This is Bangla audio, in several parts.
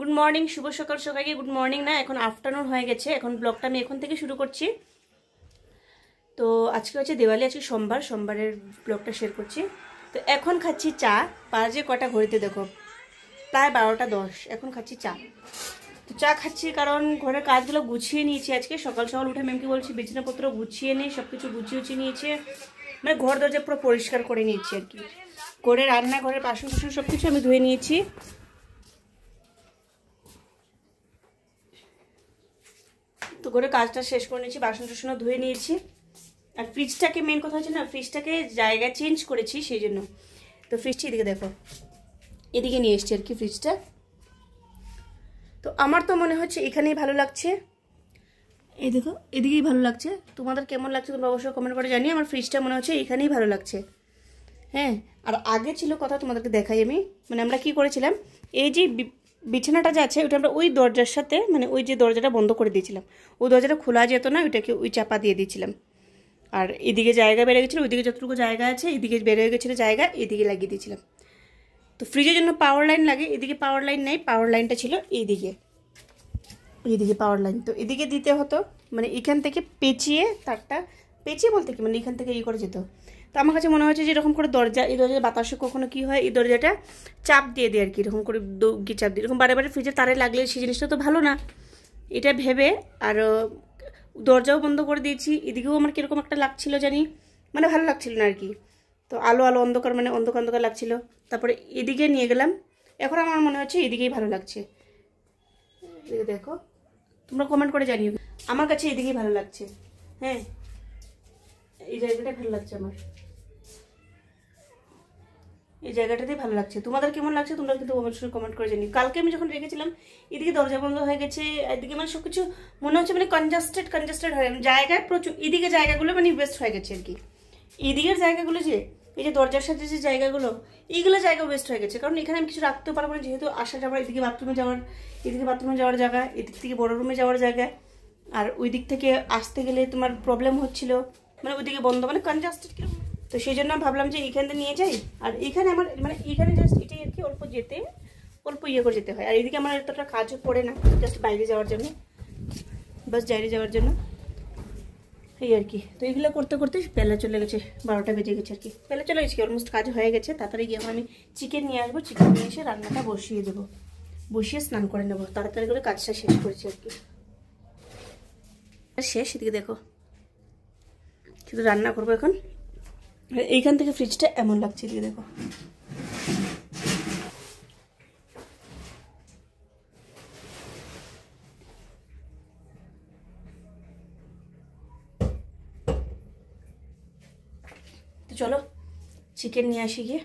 গুড মর্নিং, শুভ সকাল সবাইকে। গুড মর্নিং না, এখন আফটারনুন হয়ে গেছে। এখন ব্লগটা আমি এখন থেকে শুরু করছি। তো আজকে হচ্ছে দিওয়ালি, আজকে সোমবারের ব্লগটা শেয়ার করছি। তো এখন খাচ্ছি চা। বাজে কটা ঘড়িতে দেখো, প্রায় 12টা 10। এখন খাচ্ছি চা। তো চা খাচ্ছি কারণ ঘরের কাজগুলো গুছিয়ে নিয়েছি। আজকে সকাল সকাল উঠে ম্যামকে বলছি বিছানাপত্র গুছিয়ে নিয়ে সব কিছু গুছিয়ে নিয়েছে, মানে ঘর দরজা পুরো পরিষ্কার করে নিয়েছি আর কি। করে রান্নাঘরের বাসন কুসন সব কিছু আমি ধুয়ে নিয়েছি। তো করে কাজটা শেষ করে নিয়েছি, বাসন টাসনও ধুয়ে নিয়েছি। আর ফ্রিজটাকে, মেন কথা হচ্ছে না, ফ্রিজটাকে জায়গা চেঞ্জ করেছি সেই জন্য। তো ফ্রিজটা এদিকে দেখো, এদিকে নিয়ে এসছি আর কি ফ্রিজটা। তো আমার তো মনে হচ্ছে এখানেই ভালো লাগছে। এই দেখো, এদিকেই ভালো লাগছে। তোমাদের কেমন লাগছে তোমরা অবশ্যই কমেন্ট করে জানিয়ে। আমার ফ্রিজটা মনে হচ্ছে এখানেই ভালো লাগছে। হ্যাঁ, আর আগে ছিল কথা, তোমাদেরকে দেখাই আমি। মানে আমরা কি করেছিলাম, এই যে বিছানাটা যে আছে ওটা আমরা ওই দরজার সাথে, মানে ওই যে দরজাটা বন্ধ করে দিয়েছিলাম, ওই দরজাটা খোলা যেত না, ওইটাকে ওই চাপা দিয়ে দিয়েছিলাম। আর এদিকে জায়গা বেড়ে গেছিলো, ওইদিকে যতটুকু জায়গা আছে এদিকে বেড়ে গেছিলো জায়গা, এদিকে লাগিয়ে দিয়েছিলাম। তো ফ্রিজের জন্য পাওয়ার লাইন লাগে, এদিকে পাওয়ার লাইন নেই, পাওয়ার লাইনটা ছিল এইদিকে, এইদিকে পাওয়ার লাইন। তো এদিকে দিতে হতো, মানে এখান থেকে পেঁচিয়ে, তারটা পেঁচিয়ে বলতে কি, মানে এখান থেকে করে যেত। তো আমার কাছে মনে হচ্ছে যে এরকম করে দরজা, এই দরজার বাতাসে কখনো কি হয়, এই দরজাটা চাপ দিয়ে দেয় আর কি, এরকম করে গিয়ে চাপ দিয়ে, এরকম বারে বারে ফ্রিজের তারে লাগলে সেই জিনিসটা তো ভালো না, এটা ভেবে। আর দরজাও বন্ধ করে দিয়েছি। এদিকেও আমার কীরকম একটা লাগছিল জানি, মানে ভালো লাগছিল না আর কি। তো আলো আলো অন্ধকার, মানে অন্ধকার অন্ধকার লাগছিল। তারপরে এদিকে নিয়ে গেলাম, এখন আমার মনে হচ্ছে এদিকেই ভালো লাগছে। এদিকে দেখো, তোমরা কমেন্ট করে জানিও। আমার কাছে এদিকেই ভালো লাগছে। হ্যাঁ, এই জায়গাটাই ভালো লাগছে আমার, এই জায়গাটাতেই ভালো লাগছে। তোমাদের কেমন লাগছে তোমরা কিন্তু অবশ্যই কমেন্ট করে জানিও। কালকে আমি যখন রেখেছিলাম, এদিকে দরজা বন্ধ হয়ে গেছে, এদিকে মানে সব কিছু মনে হচ্ছে মানে কনজাস্টেড হয়ে জায়গায় প্রচুর, এদিকে জায়গাগুলো মানে ওয়েস্ট হয়ে গেছে আর কি। এদিকের জায়গাগুলো যে, এই যে দরজার সাথে যে জায়গাগুলো, এইগুলো জায়গা ওয়েস্ট হয়ে গেছে। কারণ এখানে আমি কিছু রাখতেও পারবো না, যেহেতু আসা যাওয়ার, এদিকে বাথরুমে যাওয়ার জায়গা, এদিক থেকে বড় রুমে যাওয়ার জায়গা, আর ওই দিক থেকে আসতে গেলে তোমার প্রবলেম হচ্ছিল, মানে ওইদিকে বন্ধ, মানে কনজাস্টেড কিরকম। তো সেই জন্য ভাবলাম যে এইখানটা নিয়ে যাই। আর এইখানে আমার মানে এইখানে জাস্ট এটাই আর কি, অল্প ইয়ে করে যেতে হয়। আর এইদিকে আমার এতটা কাজও পড়ে না, জাস্ট বাইরে যাওয়ার জন্য, বাস বাইরে যাওয়ার জন্য এই আর কি। তো এইগুলো করতে করতে বেলা চলে গেছে, 12টা বেজে গেছে আর কি, বেলা চলে গেছে, অলমোস্ট কাজ হয়ে গেছে। তাড়াতাড়ি গিয়ে আমি চিকেন নিয়ে আসবো, চিকেন নিয়ে এসে রান্নাটা বসিয়ে দেবো, বসিয়ে স্নান করে নেবো, তাড়াতাড়ি করে কাজটা শেষ করেছি আর কি। শেষ, এদিকে দেখো, শুধু রান্না করবো এখন। এইখান থেকে ফ্রিজটা এমন লাগছে, এদিকে দেখো। তো চলো চিকেন নিয়ে আসি, গিয়ে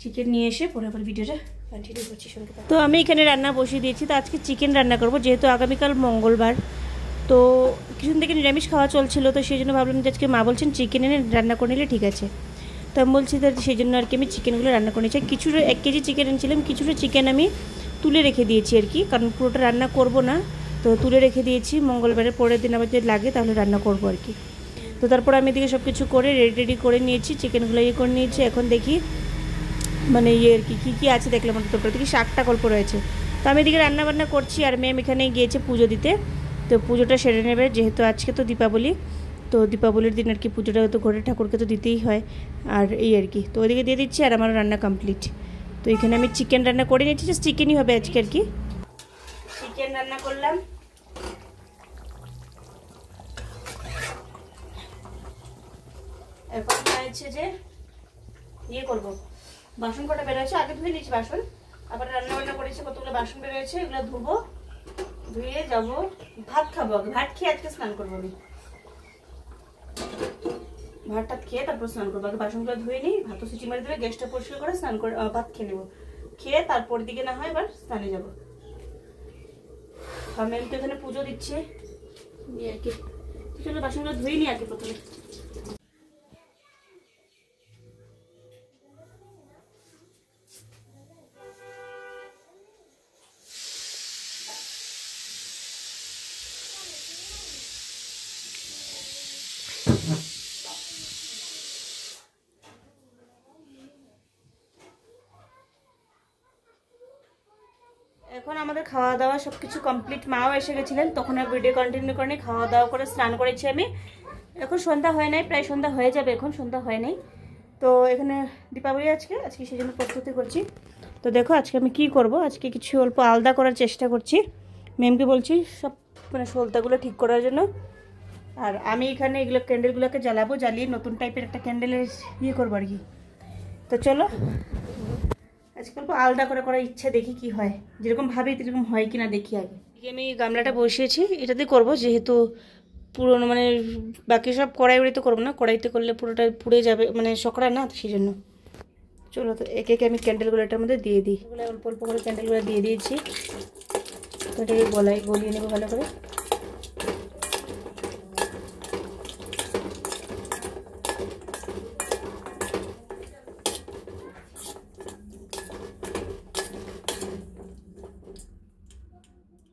চিকেন নিয়ে এসে পরে আবার ভিডিওটা কন্টিনিউ করছি সঙ্গে। তো আমি এখানে রান্না বসিয়ে দিয়েছি। তো আজকে চিকেন রান্না করব, যেহেতু আগামীকাল মঙ্গলবার। তো কিছুদিন থেকে নিরামিষ খাওয়া চলছিল, তো সেই জন্য ভাবলাম যে আজকে মা বলছেন চিকেন এনে রান্না করে নিলে ঠিক আছে। তো আমি বলছি তো সেই জন্য আর কি আমি চিকেনগুলো রান্না করে নিয়েছি। কিছুটা 1 কেজি চিকেন এনেছিলাম, কিছুটা চিকেন আমি তুলে রেখে দিয়েছি আর কি, কারণ পুরোটা রান্না করব না। তো তুলে রেখে দিয়েছি, মঙ্গলবারের পরের দিন আবার যদি লাগে তাহলে রান্না করব আর কি। তো তারপর আমি এদিকে সব কিছু করে রেডি করে নিয়েছি, চিকেনগুলো ইয়ে করে নিয়েছি। এখন দেখি মানে ইয়ে আর কি কী আছে দেখলাম, তারপরে দেখি শাকটা গল্প রয়েছে। তো আমি এদিকে রান্নাবান্না করছি, আর ম্যাম এখানে গিয়েছে পুজো দিতে। তো পুজোটা সেরে নেবে, যেহেতু আজকে তো দীপাবলি। তো দীপাবলির দিন আর কি পুজোটা তো ঘরে ঠাকুরকে তো দিতেই হয়, আর এই আর কি। তো ওইদিকে দিয়ে দিচ্ছি, আর আমার রান্না কমপ্লিট। তো এখানে আমি চিকেন রান্না করে নিয়েছি, জাস্ট চিকেনই হবে আজকে আর কি। চিকেন রান্না করলাম। এখন হয়েছে যে ইয়ে করবো, বাসন কটা বেরোচ্ছে, আগে ধুয়ে নিয়েছি বাসন, আবার রান্না বান্না করেছি, কতগুলো বাসন বেরোচ্ছে, এগুলো ধুবো, ধুয়ে যাবো ভাত খাবো। আগে ভাত খেয়ে আজকে স্নান করবো আমি, ভাতটা খেয়ে তারপর স্নান করবো। আগে বাসনগুলো ধুয়ে নিই, ভাতও সিটি মারি দেবে, গ্যাসটা পরিষ্কার করে স্নান করে ভাত খেয়ে নেবো, খেয়ে তারপর দিকে না হয় এবার স্নানে যাবো। আমি তো এখানে পুজো দিচ্ছে আর কি। চলো বাসনগুলো ধুয়ে নিই আগে প্রথমে। এখন আমাদের খাওয়া দাওয়া সব কিছু কমপ্লিট। মাও এসে গেছিলেন, তখন আর ভিডিও কন্টিনিউ করেনি। খাওয়া দাওয়া করে স্নান করেছি আমি। এখন সন্ধ্যা হয় নাই, প্রায় সন্ধ্যা হয়ে যাবে, এখন সন্ধ্যা হয় নাই। তো এখানে দীপাবলি আজকে সেই জন্য প্রস্তুতি করছি। তো দেখো আজকে আমি কি করব, আজকে কিছু অল্প আলাদা করার চেষ্টা করছি। ম্যামকে বলছি সব মানে সলতাগুলো ঠিক করার জন্য। আর আমি এখানে এগুলো ক্যান্ডেলগুলোকে জ্বালাবো, জ্বালিয়ে নতুন টাইপের একটা ক্যান্ডেলের করবো আর কি। তো চলো আজকে অল্প আলাদা করে করার ইচ্ছা, দেখি কি হয়, যেরকম ভাবি সেরকম হয় কিনা দেখি আগে। আমি গামলাটা বসিয়েছি, এটাতে করবো, যেহেতু পুরোনো মানে বাকি সব কড়াইতে করবো না, কড়াইতে করলে পুরোটা পুড়ে যাবে, মানে সকড়া না, সেই জন্য। চলো তো একে একে আমি ক্যান্ডেলগুলো এটার মধ্যে দিয়ে দিই। অল্প অল্প করে ক্যান্ডেলগুলো দিয়ে দিয়েছি। তো এটাকে গলিয়ে নেবো ভালো করে।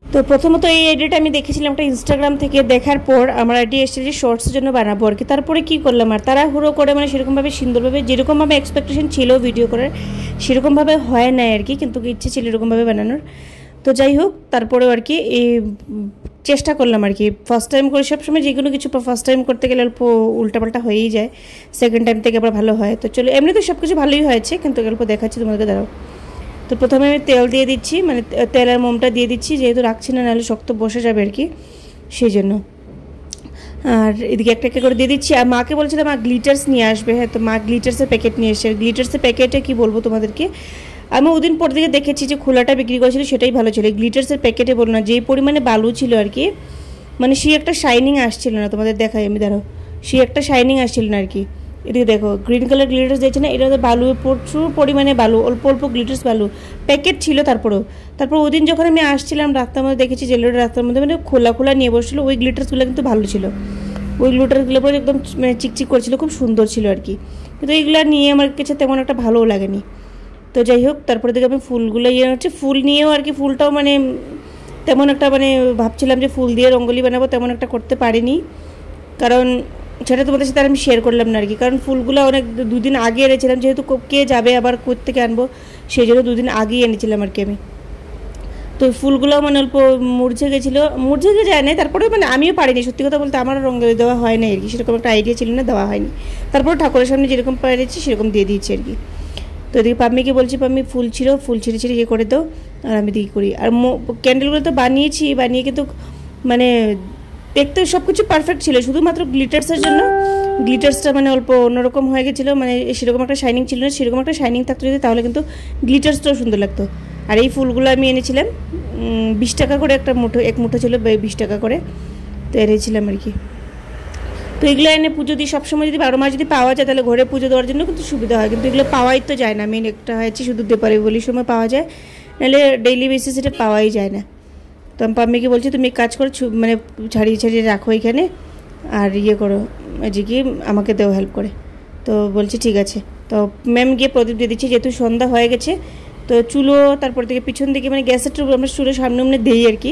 তো প্রথমত এই আইডিয়াটা আমি দেখেছিলাম একটা ইনস্টাগ্রাম থেকে, দেখার পর আমার আইডিয়া এসেছে যে শর্টসের জন্য বানাবো আর কি। তারপরে কি করলাম, আর তাড়াহুড়ো করে মানে সেরকমভাবে সুন্দরভাবে যেরকমভাবে এক্সপেকটেশন ছিল ভিডিও করার সেরকমভাবে হয় নাই আর কি, কিন্তু ইচ্ছে ছিল এরকমভাবে বানানোর। তো যাই হোক, তারপরেও আর কি এই চেষ্টা করলাম আর কি। ফার্স্ট টাইম করে সবসময় যে কোনো কিছু ফার্স্ট টাইম করতে গেলে অল্প উল্টাপাল্টা হয়েই যায়, সেকেন্ড টাইম থেকে আবার ভালো হয়। তো চলো, এমনিতে সব কিছু ভালোই হয়েছে, কিন্তু অল্প দেখাচ্ছি তোমাদেরকে, দাঁড়াও। তো প্রথমে আমি তেল দিয়ে দিচ্ছি, মানে তেলের মোমটা দিয়ে দিচ্ছি, যেহেতু রাখছি না, নাহলে শক্ত বসে যাবে আর কি, সেই জন্য। আর এদিকে একটা একটা করে দিয়ে দিচ্ছি। আর মাকে বলছিলাম মা গ্লিটার্স নিয়ে আসবে, হ্যাঁ, তো মা গ্লিটার্সের প্যাকেট নিয়ে এসছে। গ্লিটার্সের প্যাকেটে কি বলবো তোমাদেরকে, আমি ওদিন পর দিকে দেখেছি যে খোলাটা বিক্রি করেছিল, সেটাই ভালো ছিল। গ্লিটার্সের প্যাকেটে বলো না, যেই পরিমাণে বালু ছিল আর কি, মানে সেই একটা শাইনিং আসছিল না, তোমাদের দেখাই আমি, দাঁড়াও, সেই একটা শাইনিং আসছিল না আর কি। এদিকে দেখো গ্রিন কালার গ্লিটার্স দিয়েছে না, এটা বালু, প্রচুর পরিমাণে বালু, অল্প অল্প গ্লিটার্স বালু প্যাকেট ছিল। তারপর ওদিন যখন আমি আসছিলাম রাস্তার মধ্যে দেখেছি, জেলের রাস্তার মধ্যে মানে খোলা নিয়ে বসছিল, ওই গ্লিটার্সগুলো কিন্তু ভালো ছিল। ওই গ্লিটার্সগুলো পরে একদম মানে চিকচিক করছিল, খুব সুন্দর ছিল আর কি। কিন্তু এইগুলো নিয়ে আমার কাছে তেমন একটা ভালোও লাগেনি। তো যাই হোক, তারপরে দেখে আমি ফুলগুলো হচ্ছে, ফুল নিয়েও আর কি, ফুলটাও মানে তেমন একটা মানে ভাবছিলাম যে ফুল দিয়ে রঙ্গোলি বানাবো, তেমন একটা করতে পারিনি, কারণ সেটা তোমাদের সাথে আমি শেয়ার করলাম না আর কি। কারণ ফুলগুলো অনেক দুদিন আগে এনেছিলাম, যেহেতু কে যাবে আবার কোত্থেকে আনবো, সেই জন্য দুদিন আগেই এনেছিলাম আর কি আমি। তো ফুলগুলো মানে অল্প মুরঝে গেছিলো, মুরঝে যায় না, তারপরে মানে আমিও পারিনি, সত্যি কথা বলতে আমার রঙ্গোলি দেওয়া হয় না আর কি, সেরকম একটা আইডিয়া ছিল না, দেওয়া হয়নি। তারপরে ঠাকুরের সামনে যেরকম পেরেছি সেরকম দিয়ে দিয়েছি আর কি। তো এদিকে পাম্মিকে বলছি, পাম্মি ফুল ছিঁড়ে ইয়ে করে দাও, আর আমি দিই করি। আর ক্যান্ডেলগুলো তো বানিয়ে কিন্তু মানে দেখতে সব কিছু পারফেক্ট ছিল, শুধুমাত্র গ্লিটার্সের জন্য গ্লিটার্সটা মানে অল্প অন্যরকম হয়ে গেছিলো, মানে সেরকম একটা শাইনিং ছিল না। সেরকম একটা শাইনিং থাকতো যদি, তাহলে কিন্তু গ্লিটার্সটাও সুন্দর লাগতো। আর এই ফুলগুলো আমি এনেছিলাম 20 টাকা করে একটা মুঠো, এক মুঠো ছিল 20 টাকা করে, তো এনেছিলাম আর কি। তো এগুলো এনে পুজো দিই সবসময়, যদি 12 মাস যদি পাওয়া যায় তাহলে ঘরে পুজো দেওয়ার জন্য কিন্তু সুবিধা হয়, কিন্তু এগুলো পাওয়াই তো যায় না। মেন একটা হয়েছে শুধু দীপাবলির সময় পাওয়া যায়, নাহলে ডেইলি বেসিস এটা পাওয়াই যায় না। তো আমি পাম্মিকে বলছি তুমি কাজ করো, মানে ছাড়িয়ে রাখো এখানে, আর করো যে কি আমাকে দেও হেল্প করে। তো বলছি ঠিক আছে। তো ম্যাম গিয়ে প্রদীপ দিয়ে দিচ্ছি, যেহেতু সন্ধ্যা হয়ে গেছে। তো চুলো তারপর থেকে পিছন দিকে মানে গ্যাসের আমরা চুলোর সামনে দিই আর কি।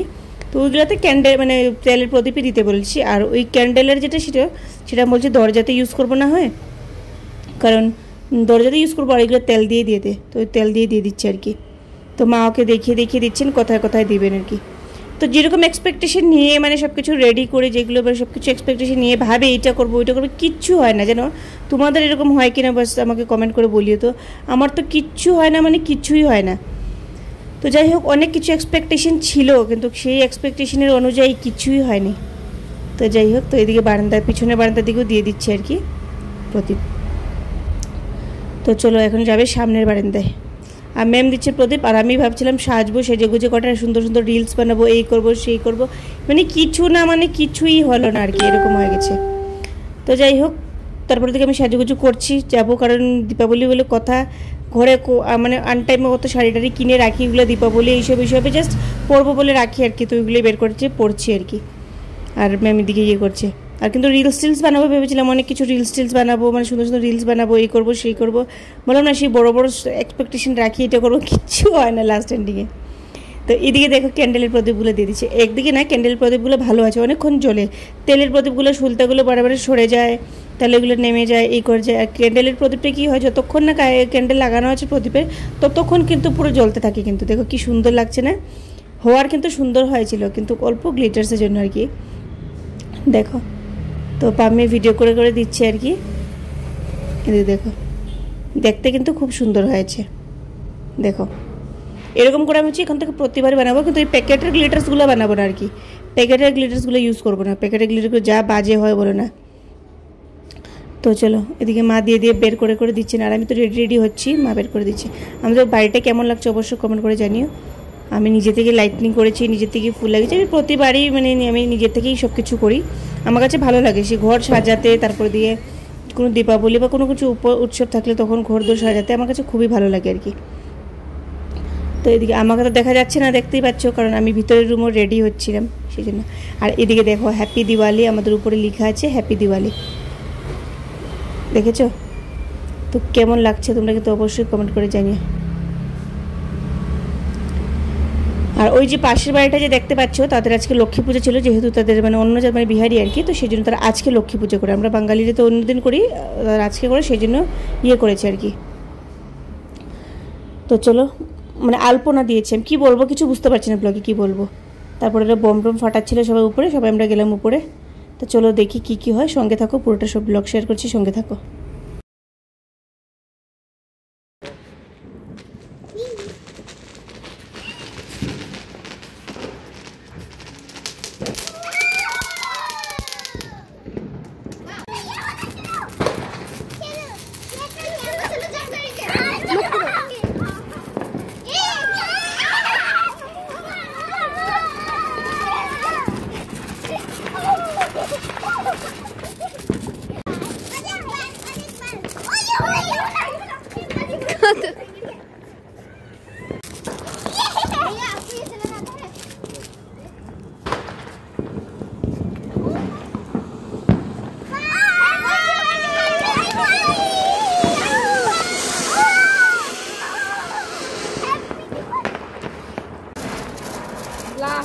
তো ওইগুলোতে ক্যান্ডেল মানে তেলের প্রদীপই দিতে বলছি। আর ওই ক্যান্ডেলের সেটা বলছি দরজাতে ইউজ করবো না হয়, কারণ দরজাতে ইউজ করবো, আর এগুলো তেল দিয়ে দে, তো ওই তেল দিয়ে দিচ্ছে আর কি। তো মা ওকে দেখিয়ে দিচ্ছেন কোথায় দিবেন আর কি। তো যেরকম এক্সপেকটেশন নিয়ে মানে সব কিছু রেডি করে, যেগুলো সব কিছু এক্সপেকটেশন নিয়ে ভাবে এইটা করবো ওইটা করবো, কিচ্ছু হয় না যেন। তোমাদের এরকম হয় কিনা বাস আমাকে কমেন্ট করে বলিও তো। আমার তো কিচ্ছু হয় না, মানে কিচ্ছুই হয় না। তো যাই হোক, অনেক কিছু এক্সপেকটেশন ছিল, কিন্তু সেই এক্সপেকটেশনের অনুযায়ী কিছুই হয়নি। তো যাই হোক, তো এদিকে পিছনের বারান্দার দিকেও দিয়ে দিচ্ছে আর কি প্রদীপ। তো চলো এখন যাবে সামনের বারান্দায়, আর ম্যাম দিচ্ছে প্রদীপ, আর আমি ভাবছিলাম সাজবো, সেজেগুজে কটা সুন্দর সুন্দর রিলস বানাবো, এই করবো সেই করবো, মানে কিছু না, মানে কিছুই হলো না আর কি, এরকম হয়ে গেছে। তো যাই হোক, তারপরে থেকে আমি সাজুগুজু করছি, যাবো, কারণ দীপাবলি বলে কথা, ঘরে মানে আনটাইমে কত শাড়ি টাড়ি কিনে রাখি, এগুলো দীপাবলি এইসব জাস্ট পরবো বলে রাখি আর কি। তো ওইগুলোই বের করছে, পড়ছি আর কি। আর ম্যাম এদিকে করছে। আর কিন্তু রিলস বানাবো ভেবেছিলাম, অনেক কিছু রিলস বানাবো, মানে সুন্দর সুন্দর রিলস বানাবো, এই করবো সেই করবো, বললাম না সেই বড় এক্সপেকটেশন রাখি, এটা করবো, কিচ্ছু হয় না লাস্ট এন্ডিংয়ে। তো এদিকে দেখো ক্যান্ডেলের প্রদীপগুলো দিয়ে দিচ্ছে। একদিকে না ক্যান্ডেলের প্রদীপগুলো ভালো আছে, অনেকক্ষণ জ্বলে। তেলের প্রদীপগুলো সুলতাগুলো বারে সরে যায়, তাহলে এগুলো নেমে যায়, এই করে যায়। আর ক্যান্ডেলের প্রদীপটা কী হয়, যতক্ষণ না ক্যান্ডেল লাগানো আছে প্রদীপে ততক্ষণ কিন্তু পুরো জ্বলতে থাকে। কিন্তু দেখো কি সুন্দর লাগছে না, হওয়ার কিন্তু সুন্দর হয়েছিল, কিন্তু অল্প গ্লিটার্সের জন্য আর কি। দেখো তো আমি ভিডিও করে করে দিচ্ছি আর কি। দেখো দেখতে কিন্তু খুব সুন্দর হয়েছে। দেখো এরকম করে আমি এখান থেকে প্রতিবারই বানাবো, কিন্তু এই প্যাকেটের গ্লিটার্সগুলো বানাবো না আর কি। প্যাকেটের গ্লিটার্সগুলো ইউজ করবো না, প্যাকেটের গ্লিটারগুলো যা বাজে হয় বলো না। তো চলো এদিকে মা দিয়ে দিয়ে বের করে করে দিচ্ছেন, আর আমি তো রেডি রেডি হচ্ছি, মা বের করে দিচ্ছে। আমাদের বাড়িটা কেমন লাগছে অবশ্যই কমেন্ট করে জানিও। আমি নিজে থেকে লাইটনিং করেছি, নিজে থেকে ফুল লাগিয়েছি। আমি প্রতিবারই মানে আমি নিজের থেকেই সব কিছু করি, আমার কাছে ভালো লাগে সে ঘর সাজাতে। তারপরে দিয়ে কোনো দীপাবলি বা কোনো কিছু উৎসব থাকলে তখন ঘর দোর সাজাতে আমার কাছে খুবই ভালো লাগে আর কি। তো এদিকে আমাকে তো দেখা যাচ্ছে না, দেখতেই পাচ্ছ, কারণ আমি ভিতরের রুমও রেডি হচ্ছিলাম সেই জন্য। আর এদিকে দেখো হ্যাপি দিওয়ালি আমাদের উপরে লেখা আছে, হ্যাপি দিওয়ালি, দেখেছো? তো কেমন লাগছে তোমরা কিন্তু অবশ্যই কমেন্ট করে জানিও। আর ওই যে পাশের বাড়িটা যে দেখতে পাচ্ছ, তাদের আজকে লক্ষ্মী পুজো ছিল, যেহেতু তাদের মানে অন্য জাত মানে বিহারি আর কি, তো সেই জন্য তারা আজকে লক্ষ্মী পুজো করে। আমরা বাঙালিরা তো অন্যদিন করি, আজকে করে, সেই জন্য করেছে আর কি। তো চলো মানে আলপনা দিয়েছে, আমি কী বলবো কিছু বুঝতে পারছি না ব্লগে কী বলবো। তারপরে একটা বম টম ফাটাচ্ছিল সবাই উপরে, সবাই আমরা গেলাম উপরে। তো চলো দেখি কি কি হয়, সঙ্গে থাকো, পুরোটা সব ব্লগ শেয়ার করছি, সঙ্গে থাকো।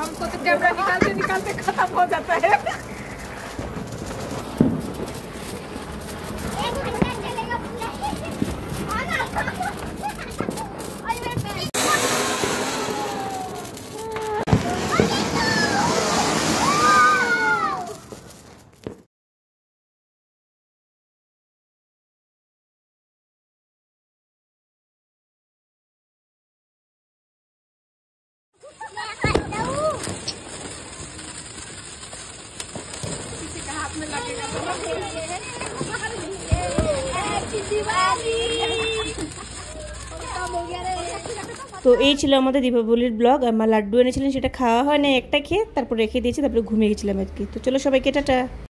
हमको तो कैमरा निकालते निकालते खत्म हो जाता है। তো এই ছিল আমাদের দীপাবলির ব্লগ। আমার লাড্ডু এনেছিলেন, সেটা খাওয়া হয় না, একটা খেয়ে তারপর রেখে দিয়েছি, তারপরে ঘুমিয়ে গেছিলাম আর কি। তো চলো সবাইকে টাটা।